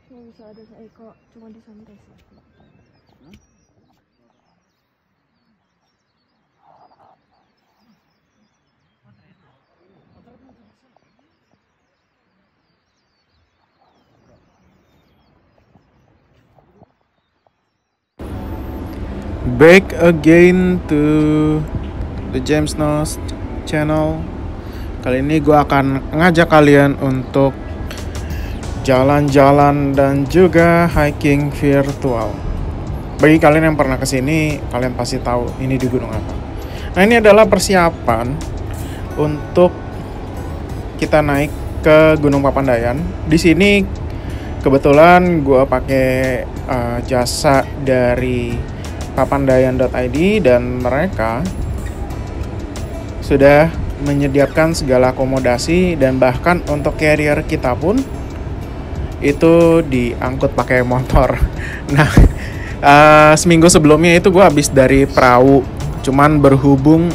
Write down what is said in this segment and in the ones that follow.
Nggak bisa ada seekor, cuma di santai sih. Back again to the James Nose channel. Kali ini gue akan ngajak kalian untuk jalan-jalan dan juga hiking virtual. Bagi kalian yang pernah kesini, kalian pasti tahu ini di gunung apa. Nah, ini adalah persiapan untuk kita naik ke Gunung Papandayan. Di sini kebetulan gue pakai jasa dari papandayan.id dan mereka sudah menyediakan segala akomodasi dan bahkan untuk carrier kita pun itu diangkut pakai motor. Nah, seminggu sebelumnya itu gue habis dari perahu, cuman berhubung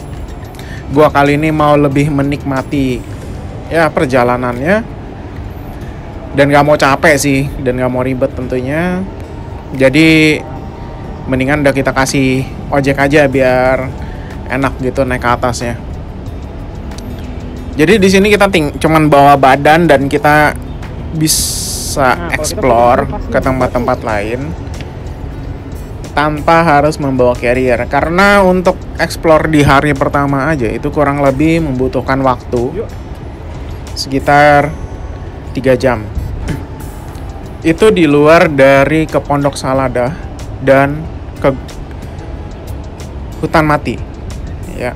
gue kali ini mau lebih menikmati ya perjalanannya dan gak mau capek sih dan gak mau ribet tentunya, jadi mendingan udah kita kasih ojek aja biar enak gitu naik ke atasnya. Jadi di sini kita cuman bawa badan dan kita bisa explore ke tempat-tempat lain tanpa harus membawa carrier. Karena untuk explore di hari pertama aja itu kurang lebih membutuhkan waktu sekitar 3 jam. Itu di luar dari ke Pondok Salada dan ke hutan mati. Ya.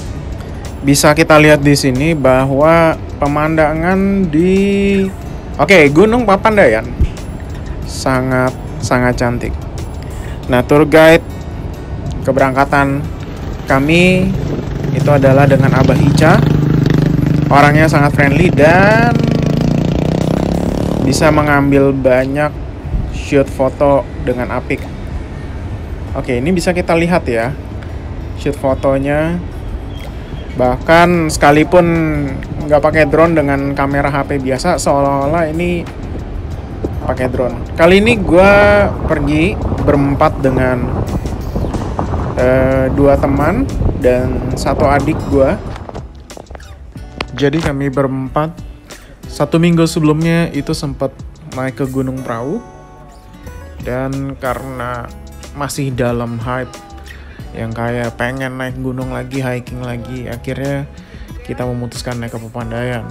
Bisa kita lihat di sini bahwa pemandangan di Gunung Papandayan sangat cantik. Nah, tour guide keberangkatan kami itu adalah dengan Abah Ica. Orangnya sangat friendly dan bisa mengambil banyak shoot foto dengan apik. Oke, ini bisa kita lihat ya shoot fotonya. Bahkan sekalipun nggak pakai drone dengan kamera HP biasa, seolah-olah ini pakai drone. Kali ini gue pergi berempat dengan 2 teman dan 1 adik gue. Jadi kami berempat 1 minggu sebelumnya itu sempat naik ke Gunung Prau, dan karena masih dalam hype yang kayak pengen naik gunung lagi, hiking lagi, akhirnya kita memutuskan naik ke Papandayan.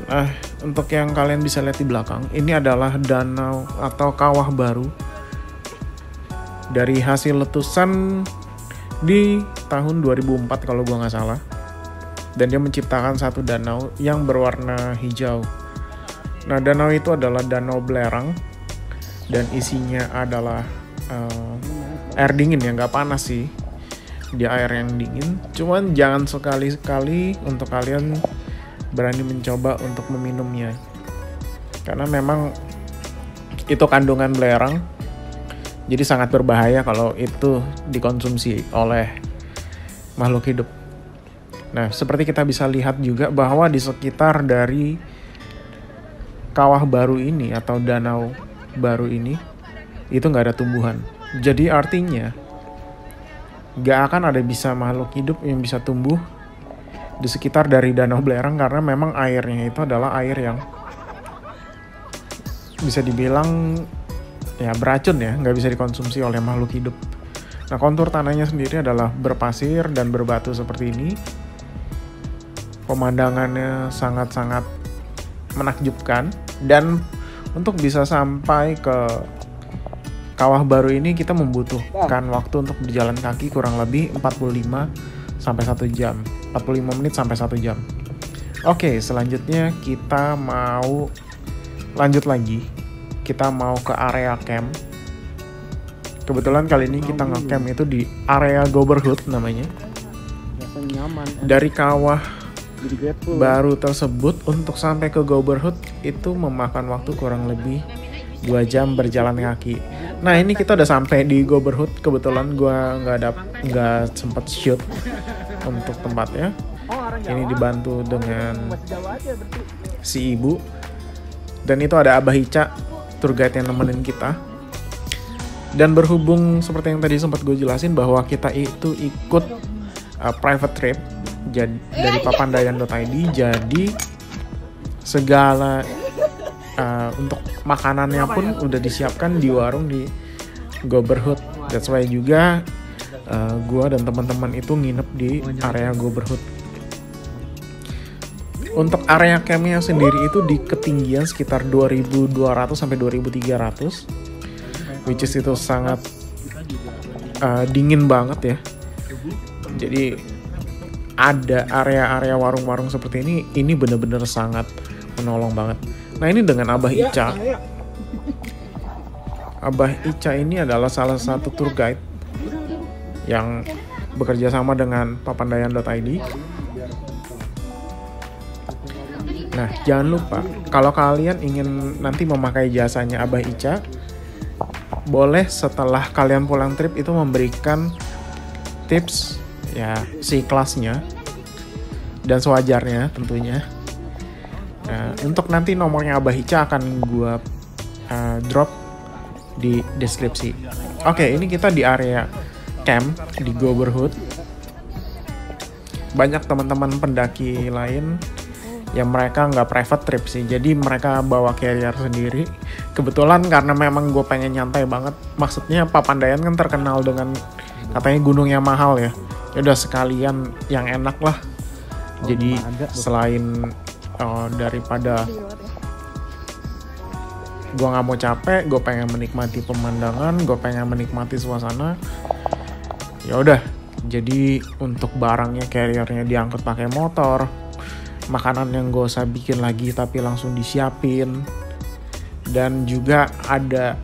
Nah, untuk yang kalian bisa lihat di belakang, ini adalah danau atau kawah baru dari hasil letusan di tahun 2004 kalau gua nggak salah. Dan dia menciptakan satu danau yang berwarna hijau. Nah, danau itu adalah Danau Blerang dan isinya adalah air dingin ya, nggak panas sih, dia air yang dingin. Cuman jangan sekali-sekali untuk kalian berani mencoba untuk meminumnya, karena memang itu kandungan belerang, jadi sangat berbahaya kalau itu dikonsumsi oleh makhluk hidup. Nah, seperti kita bisa lihat juga bahwa di sekitar dari kawah baru ini atau danau baru ini itu nggak ada tumbuhan. Jadi artinya nggak akan ada bisa makhluk hidup yang bisa tumbuh di sekitar dari Danau Blerang, karena memang airnya itu adalah air yang bisa dibilang ya beracun ya, nggak bisa dikonsumsi oleh makhluk hidup. Nah, kontur tanahnya sendiri adalah berpasir dan berbatu seperti ini. Pemandangannya sangat-sangat menakjubkan, dan untuk bisa sampai ke kawah baru ini kita membutuhkan waktu untuk berjalan kaki kurang lebih 45 sampai 1 jam. 45 menit sampai 1 jam. Oke, selanjutnya kita mau lanjut lagi. Kita mau ke area camp. Kebetulan kali ini kita nge-camp itu di area Goberhut namanya. Dari kawah baru tersebut untuk sampai ke Goberhut itu memakan waktu kurang lebih 2 jam berjalan kaki. Nah, ini kita udah sampai di Goberhut. Kebetulan gue nggak sempet shoot untuk tempatnya. Ini dibantu dengan si ibu, dan itu ada Abah Ica tour guide yang nemenin kita. Dan berhubung seperti yang tadi sempat gue jelasin bahwa kita itu ikut private trip dari papandayan.id, jadi segala untuk makanannya pun udah disiapkan di warung di Goberhut. That's why juga gue dan teman-teman itu nginep di area Goberhut. Untuk area campnya sendiri itu di ketinggian sekitar 2200 sampai 2300, which is itu sangat dingin banget ya. Jadi ada area-area warung-warung seperti ini bener-bener sangat menolong banget. Nah ini dengan Abah Ica. Abah Ica ini adalah salah satu tour guide yang bekerja sama dengan papandayan.id. Nah, jangan lupa kalau kalian ingin nanti memakai jasanya Abah Ica, boleh setelah kalian pulang trip itu memberikan tips ya si kelasnya dan sewajarnya tentunya. Nah, untuk nanti nomornya Abah Ica akan gua drop di deskripsi. Oke, ini kita di area camp di Goberhut. Banyak teman-teman pendaki lain yang mereka nggak private trip sih, jadi mereka bawa carrier sendiri. Kebetulan karena memang gue pengen nyantai banget, maksudnya Papandayan kan terkenal dengan katanya gunung yang mahal ya. Ya udah sekalian yang enak lah. Jadi selain daripada gue nggak mau capek, gue pengen menikmati pemandangan, gue pengen menikmati suasana. Ya udah, jadi untuk barangnya carriernya diangkut pakai motor. Makanan yang gak usah bikin lagi tapi langsung disiapin. Dan juga ada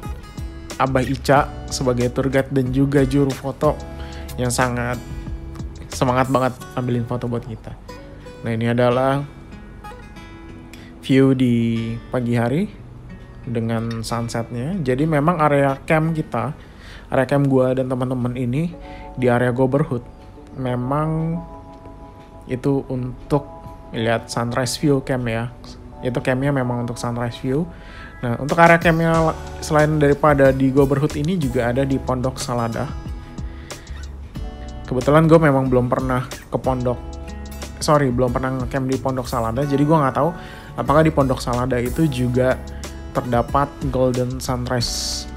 Abah Ica sebagai tour guide dan juga juru foto yang sangat semangat banget ambilin foto buat kita. Nah ini adalah view di pagi hari dengan sunsetnya. Jadi memang area camp kita, area camp gua dan teman-teman ini di area Goberhut memang itu untuk lihat sunrise view camp ya. Itu campnya memang untuk sunrise view. Nah untuk area campnya selain daripada di Goberhut ini juga ada di Pondok Salada. Kebetulan gue memang belum pernah ngecamp di Pondok Salada. Jadi gue nggak tahu apakah di Pondok Salada itu juga terdapat golden sunrise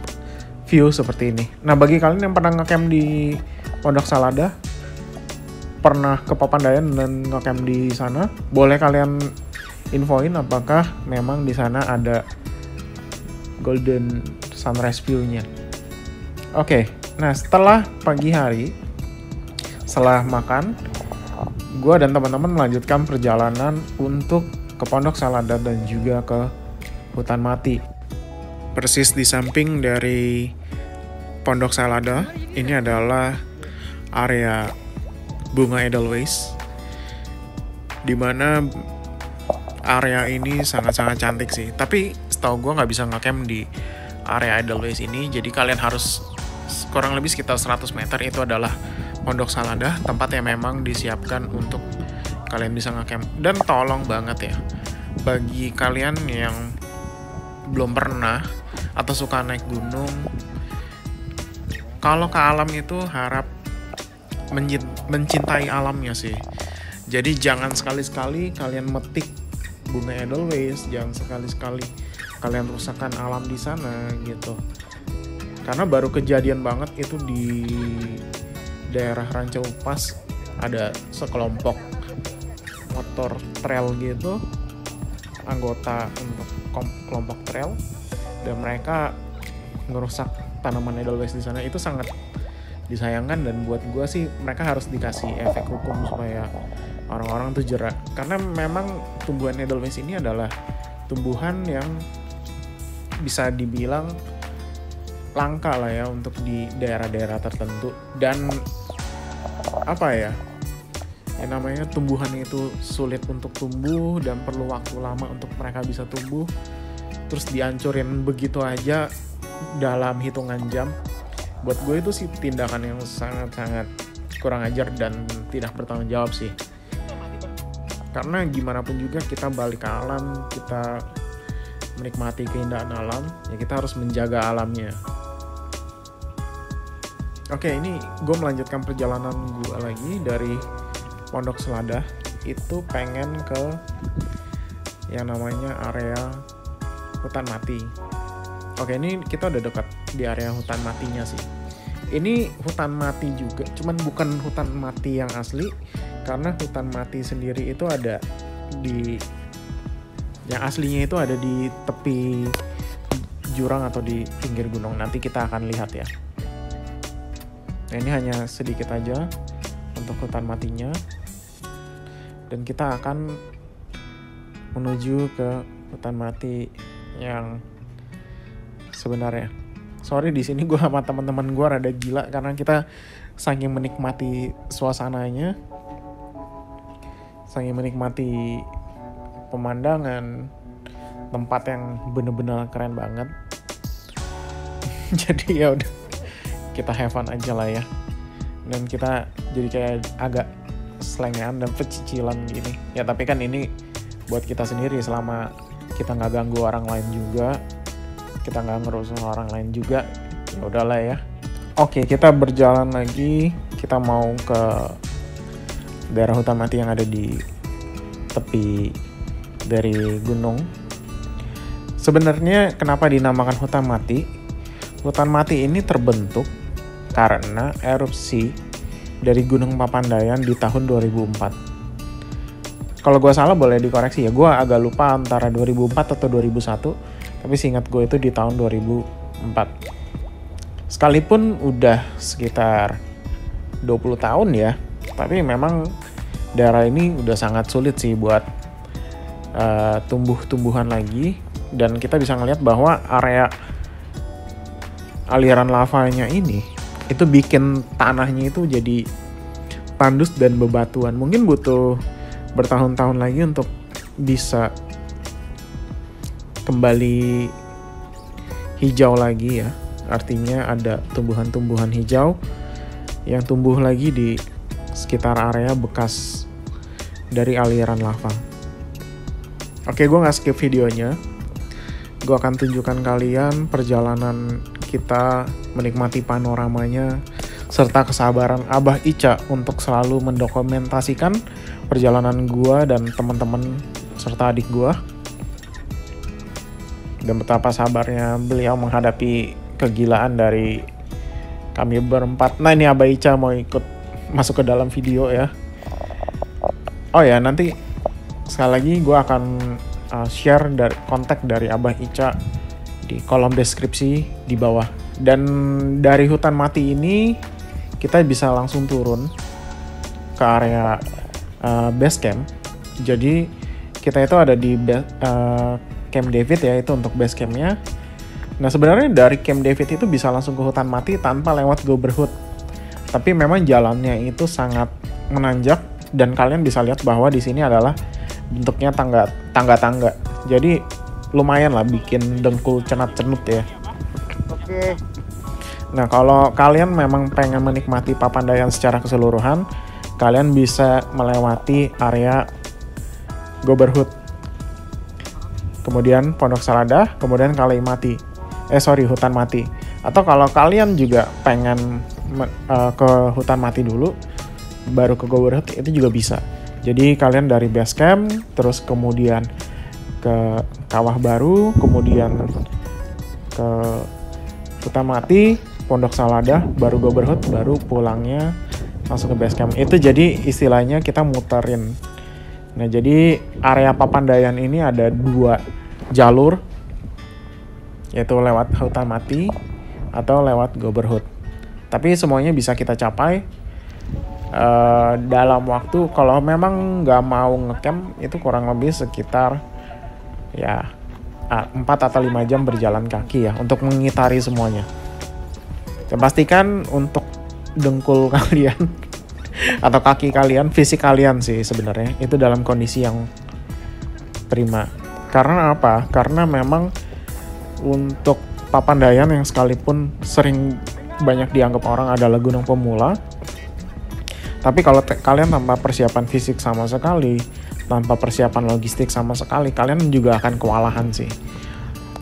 view seperti ini. Nah bagi kalian yang pernah ngecamp di Pondok Salada, pernah ke Papandayan dan ngecamp di sana, boleh kalian infoin apakah memang di sana ada golden sunrise view-nya. Oke, nah setelah pagi hari, setelah makan, gue dan teman-teman melanjutkan perjalanan untuk ke Pondok Salada dan juga ke Hutan Mati. Persis di samping dari Pondok Salada, ini adalah area Bunga Edelweiss, dimana area ini sangat-sangat cantik sih. Tapi setahu gue nggak bisa ngecamp di area Edelweiss ini, jadi kalian harus kurang lebih sekitar 100 meter itu adalah Pondok Salada, tempat yang memang disiapkan untuk kalian bisa ngecamp. Dan tolong banget ya, bagi kalian yang belum pernah atau suka naik gunung, kalau ke alam itu harap mencintai alamnya sih. Jadi jangan sekali-sekali kalian metik bunga Edelweiss, jangan sekali-sekali kalian rusakkan alam di sana gitu. Karena baru kejadian banget itu di daerah Ranca Upas, ada sekelompok motor trail gitu, anggota untuk kelompok trail, dan mereka ngerusak tanaman Edelweiss di sana. Itu sangat disayangkan, dan buat gue sih mereka harus dikasih efek hukum supaya orang-orang tuh jerak. Karena memang tumbuhan Edelweiss ini adalah tumbuhan yang bisa dibilang langka lah ya untuk di daerah-daerah tertentu. Dan apa ya, yang namanya tumbuhan itu sulit untuk tumbuh dan perlu waktu lama untuk mereka bisa tumbuh, terus dihancurin begitu aja dalam hitungan jam. Buat gue itu sih tindakan yang sangat-sangat kurang ajar dan tidak bertanggung jawab sih. Karena gimana pun juga kita balik ke alam, kita menikmati keindahan alam, ya kita harus menjaga alamnya. Oke, ini gue melanjutkan perjalanan gue lagi dari Pondok Seladah. Itu pengen ke yang namanya area hutan mati. Oke, ini kita udah dekat di area hutan matinya sih. Ini hutan mati juga, cuman bukan hutan mati yang asli, karena hutan mati sendiri itu ada di, yang aslinya itu ada di tepi jurang atau di pinggir gunung. Nanti kita akan lihat ya. Nah, ini hanya sedikit aja untuk hutan matinya, dan kita akan menuju ke hutan mati yang sebenarnya. Sorry, di sini gue sama teman-teman gue rada gila karena kita saking menikmati suasananya, saking menikmati pemandangan, tempat yang bener-bener keren banget. Jadi ya udah, kita have fun aja lah ya. Dan kita jadi kayak agak selengean dan pecicilan gini. Ya tapi kan ini buat kita sendiri, selama kita nggak ganggu orang lain juga, kita nggak ngerusuh orang lain juga, ya udahlah ya. Oke, kita berjalan lagi. Kita mau ke daerah hutan mati yang ada di tepi dari gunung. Sebenarnya kenapa dinamakan hutan mati? Hutan mati ini terbentuk karena erupsi dari Gunung Papandayan di tahun 2004. Kalau gue salah boleh dikoreksi ya, gue agak lupa antara 2004 atau 2001. Tapi seingat gue itu di tahun 2004. Sekalipun udah sekitar 20 tahun ya, tapi memang daerah ini udah sangat sulit sih buat tumbuh-tumbuhan lagi. Dan kita bisa ngeliat bahwa area aliran lavanya ini itu bikin tanahnya itu jadi tandus dan bebatuan. Mungkin butuh bertahun-tahun lagi untuk bisa kembali hijau lagi ya. Artinya ada tumbuhan-tumbuhan hijau yang tumbuh lagi di sekitar area bekas dari aliran lava. Oke, gue gak skip videonya. Gue akan tunjukkan kalian perjalanan kita menikmati panoramanya, serta kesabaran Abah Ica untuk selalu mendokumentasikan perjalanan gue dan teman-teman serta adik gue. Dan betapa sabarnya beliau menghadapi kegilaan dari kami berempat. Nah, ini Abah Ica mau ikut masuk ke dalam video ya. Oh ya, nanti sekali lagi gue akan share dari kontak dari Abah Ica di kolom deskripsi di bawah. Dan dari hutan mati ini kita bisa langsung turun ke area base camp. Jadi kita itu ada di Camp David ya, itu untuk base campnya. Nah, sebenarnya dari Camp David itu bisa langsung ke hutan mati tanpa lewat Goberhut. Tapi memang jalannya itu sangat menanjak dan kalian bisa lihat bahwa di sini adalah bentuknya tangga-tangga. Jadi lumayan lah bikin dengkul cenat-cenut ya. Oke. Nah, kalau kalian memang pengen menikmati Papandayan secara keseluruhan, kalian bisa melewati area Goberhut, kemudian Pondok Seladah, kemudian hutan mati. Atau kalau kalian juga pengen ke hutan mati dulu, baru ke Goberhut, itu juga bisa. Jadi kalian dari base camp, terus kemudian ke Kawah Baru, kemudian ke hutan mati, Pondok Seladah, baru Goberhut, baru pulangnya langsung ke base camp. Itu jadi istilahnya kita muterin. Nah, jadi area Papandayan ini ada 2 jalur, yaitu lewat hutan mati atau lewat Goberhut. Tapi semuanya bisa kita capai dalam waktu, kalau memang nggak mau ngecamp, itu kurang lebih sekitar ya 4 atau 5 jam berjalan kaki ya untuk mengitari semuanya. Dan pastikan untuk dengkul kalian atau kaki kalian, fisik kalian sih sebenarnya itu dalam kondisi yang prima. Karena apa? Karena memang untuk Papandayan yang sekalipun sering banyak dianggap orang adalah gunung pemula, tapi kalau kalian tanpa persiapan fisik sama sekali, tanpa persiapan logistik sama sekali, kalian juga akan kewalahan sih.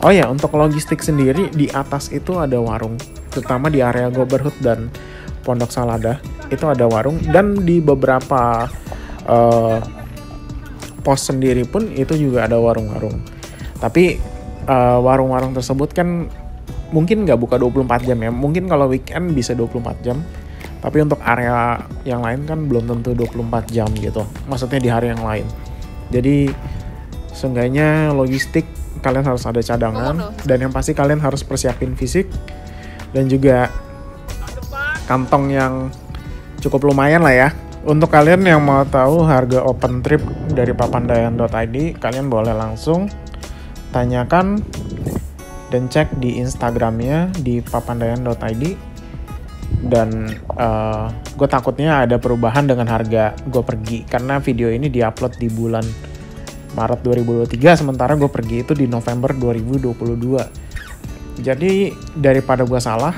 Oh ya, untuk logistik sendiri di atas itu ada warung, terutama di area Goberhut dan Pondok Salada itu ada warung, dan di beberapa pos sendiri pun itu juga ada warung-warung. Tapi warung-warung tersebut kan mungkin nggak buka 24 jam ya. Mungkin kalau weekend bisa 24 jam. Tapi untuk area yang lain kan belum tentu 24 jam gitu. Maksudnya di hari yang lain. Jadi seenggaknya logistik kalian harus ada cadangan. Dan yang pasti kalian harus persiapin fisik. Dan juga kantong yang cukup lumayan lah ya. Untuk kalian yang mau tahu harga open trip dari papandayan.id, kalian boleh langsung tanyakan dan cek di Instagramnya di papandayan.id. Dan gue takutnya ada perubahan dengan harga gue pergi, karena video ini diupload di bulan Maret 2023, sementara gue pergi itu di November 2022. Jadi daripada gue salah,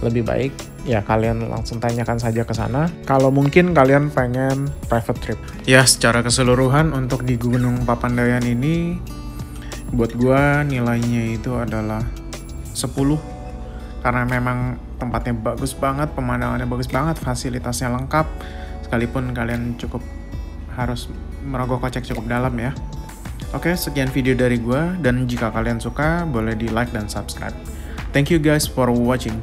lebih baik ya kalian langsung tanyakan saja ke sana kalau mungkin kalian pengen private trip. Ya, secara keseluruhan untuk di Gunung Papandayan ini buat gue nilainya itu adalah 10, karena memang tempatnya bagus banget, pemandangannya bagus banget, fasilitasnya lengkap, sekalipun kalian harus merogoh kocek cukup dalam ya. Oke, sekian video dari gue, dan jika kalian suka boleh di like dan subscribe. Thank you guys for watching.